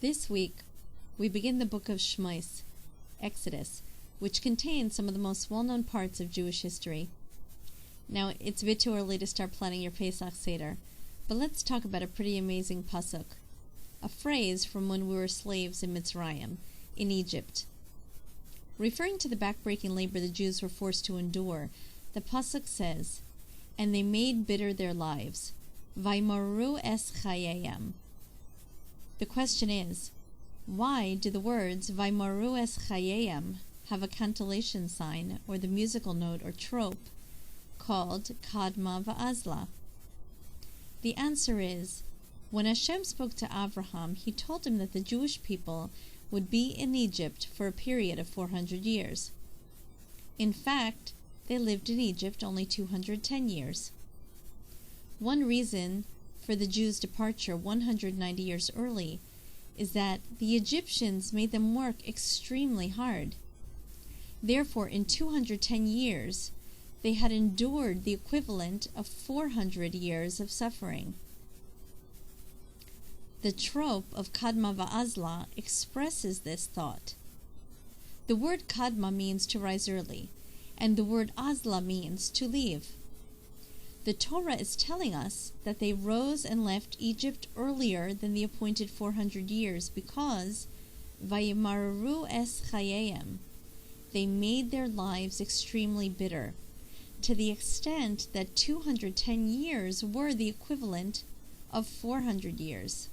This week, we begin the book of Shemos, Exodus, which contains some of the most well-known parts of Jewish history. Now, it's a bit too early to start planning your Pesach Seder, but let's talk about a pretty amazing pasuk, a phrase from when we were slaves in Mitzrayim, in Egypt. Referring to the backbreaking labor the Jews were forced to endure, the pasuk says, "And they made bitter their lives, vaymaru es chayayim." The question is, why do the words vaymaru es chayayim have a cantillation sign, or the musical note or trope, called kadma va'azla? The answer is, when Hashem spoke to Abraham, he told him that the Jewish people would be in Egypt for a period of 400 years. In fact, they lived in Egypt only 210 years. One reason for the Jews' departure 190 years early is that the Egyptians made them work extremely hard. Therefore, in 210 years, they had endured the equivalent of 400 years of suffering. The trope of kadma va'azla expresses this thought. The word kadma means to rise early, and the word azla means to leave. The Torah is telling us that they rose and left Egypt earlier than the appointed 400 years because vaymaru es chayayim, they made their lives extremely bitter, to the extent that 210 years were the equivalent of 400 years.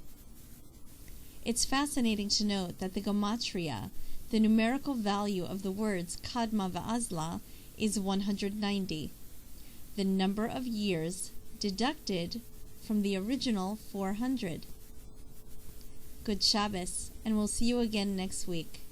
It's fascinating to note that the gematria, the numerical value of the words kadma va'azla, is 190, the number of years deducted from the original 400. Good Shabbos, and we'll see you again next week.